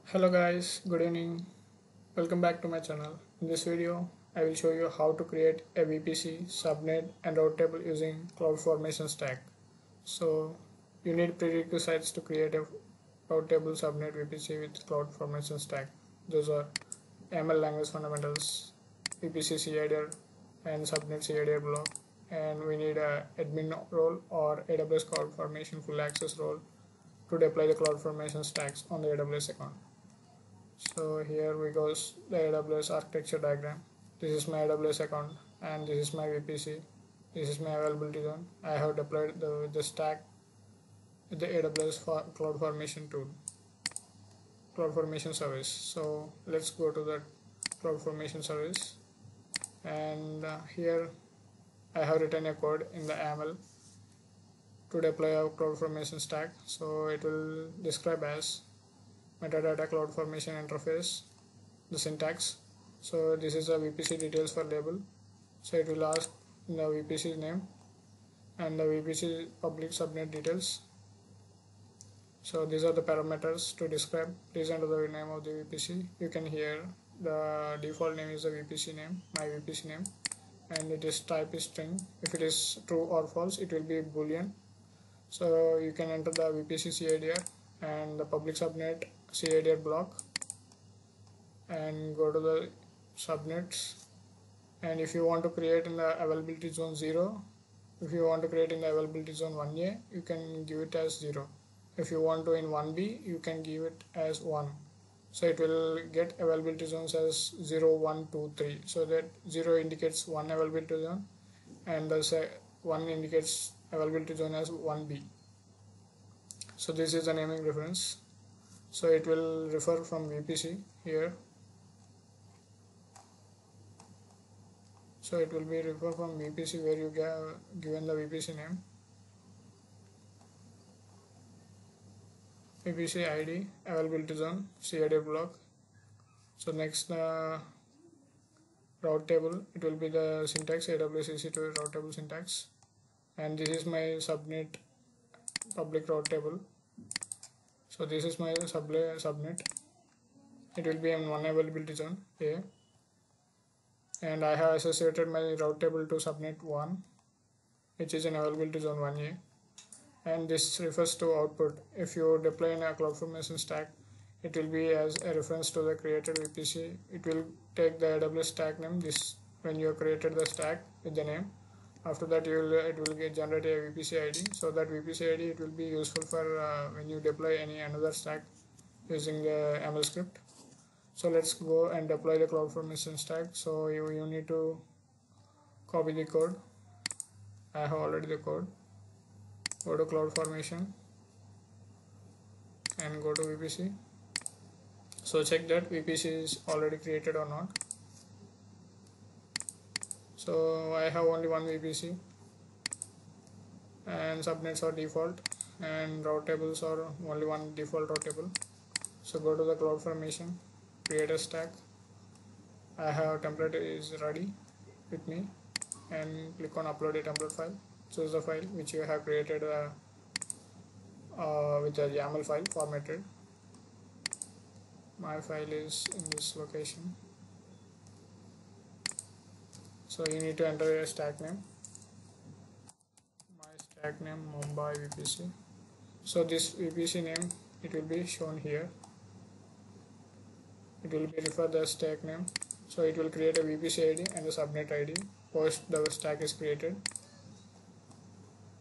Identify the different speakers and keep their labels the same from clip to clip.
Speaker 1: Hello guys, good evening. Welcome back to my channel. In this video, I will show you how to create a VPC, subnet and route table using CloudFormation stack. So you need prerequisites to create a route table, subnet, VPC with CloudFormation stack. Those are YAML language fundamentals, VPC cidr and subnet cidr block, and we need a admin role or AWS CloudFormation full access role to deploy the CloudFormation stacks on the AWS account. So here we goes the AWS architecture diagram. This is my AWS account and this is my VPC. This is my availability zone. I have deployed the stack with the AWS CloudFormation tool, CloudFormation service. So let's go to the CloudFormation service, and here I have written a code in the YAML to deploy our CloudFormation stack. So it will describe as metadata CloudFormation interface, the syntax. So this is a VPC details for label. So it will ask the VPC name and the VPC public subnet details. So these are the parameters to describe. Please enter the name of the VPC. You can hear the default name is the VPC name, my VPC name, and it is type is string. If it is true or false, it will be boolean. So you can enter the VPC cidr and the public subnet cidr block and go to the subnets. And if you want to create in the availability zone 0, if you want to create in the availability zone 1A, you can give it as 0. If you want to in 1B, you can give it as 1. So it will get availability zones as 0, 1, 2, 3. So that 0 indicates 1 availability zone and the 1 indicates availability zone as 1B. So this is the naming reference. So it will refer from VPC here. So it will be refer from VPC where you given the VPC name, VPC ID, availability zone, cidr block. So next route table, it will be the syntax AWS EC2 route table syntax, and this is my subnet public route table. So this is my subnet. It will be in one availability zone A, and I have associated my route table to subnet 1, which is in availability zone 1A, and this refers to output. If you deploy in a CloudFormation stack, it will be as a reference to the created VPC. It will take the AWS stack name, this when you created the stack with the name. After that it will generate a VPC ID. So that VPC ID it will be useful for when you deploy any another stack using the YAML script. So let's go and deploy the CloudFormation stack. So you need to copy the code. I have already the code. Go to CloudFormation and go to VPC. So check that VPC is already created or not. So I have only one VPC and subnets are default and route tables are only one default route table. So go to the CloudFormation, create a stack. I have template is ready with me, and click on upload a template file. Choose the file which you have created with a YAML file formatted. My file is in this location. So you need to enter a stack name. My stack name Mumbai VPC. So this VPC name it will be shown here. It will be refer the stack name. So it will create a VPC ID and a subnet ID post the stack is created,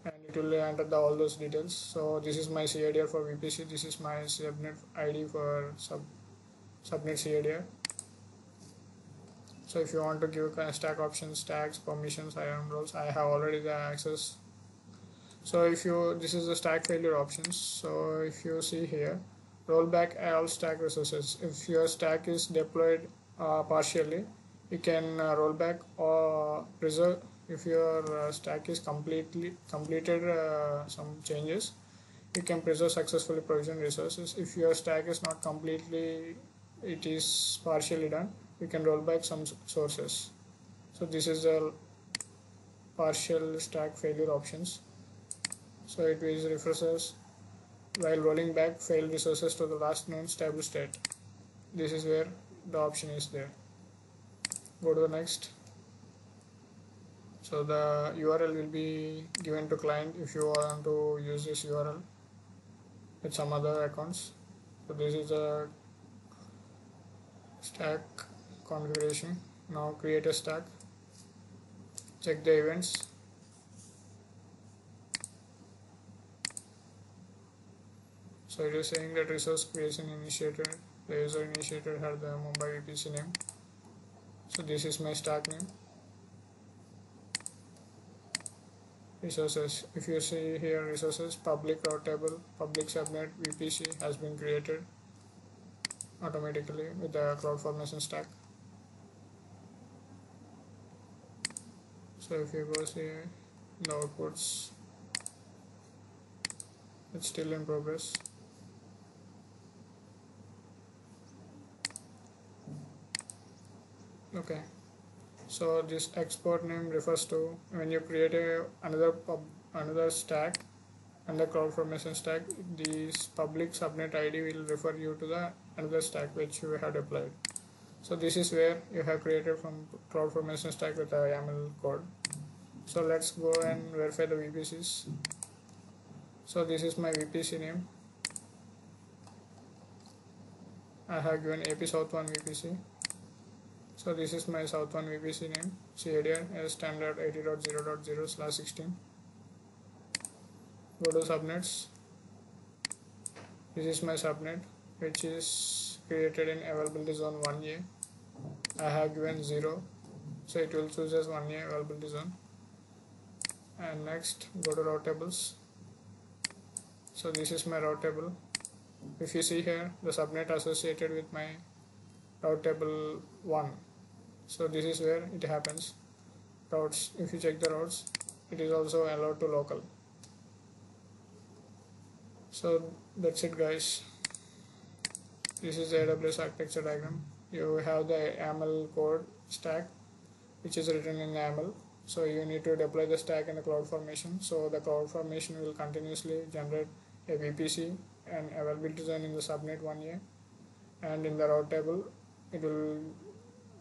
Speaker 1: and it will enter all those details. So this is my cidr for VPC. This is my subnet ID for subnet cidr. So if you want to give stack options, tags, permissions, IAM roles, I have already the access. So if you this is the stack failure options. So if you see here, roll back all stack resources. If your stack is deployed partially, you can roll back or preserve. If your stack is completed some changes, you can preserve successfully provisioned resources. If your stack is not completely, it is partially done, you can roll back some sources. So this is a partial stack failure options. So it is refreshes while rolling back failed resources to the last known stable state. This is where the option is there. Go to the next. So the URL will be given to client if you want to use this URL with some other accounts. So this is a stack configuration. Now create a stack, check the events. So it is saying that resource creation initiated, the user initiated had the Mumbai VPC name. So this is my stack name. Resources, if you see here resources, public route table, public subnet VPC has been created automatically with the CloudFormation stack. So if you go see the outputs, it's still in progress. Okay, so this export name refers to when you create another stack under CloudFormation stack, this public subnet ID will refer you to the another stack which you have deployed. So this is where you have created from CloudFormation stack with a YAML code. So let's go and verify the VPCs. So this is my VPC name. I have given AP South 1 VPC. So this is my South 1 VPC name, cidr as standard 80.0.0/16. Go to subnets. This is my subnet which is created in availability zone 1A. I have given 0, so it will choose as 1A availability zone. And next go to route tables. So this is my route table. If you see here the subnet associated with my route table 1. So this is where it happens. Routes, if you check the routes, it is also allowed to local. So that's it guys. This is the AWS architecture diagram. You have the YAML code stack which is written in YAML. So you need to deploy the stack in the CloudFormation. So the CloudFormation will continuously generate a VPC and availability zone in the subnet 1A, and in the route table it will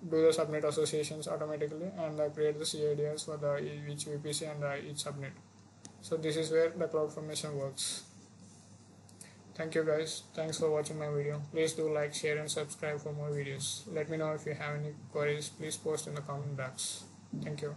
Speaker 1: do the subnet associations automatically and create the CIDs for the each VPC and each subnet. So this is where the CloudFormation works. Thank you guys. Thanks for watching my video. Please do like, share and subscribe for more videos. Let me know if you have any queries. Please post in the comment box. Thank you.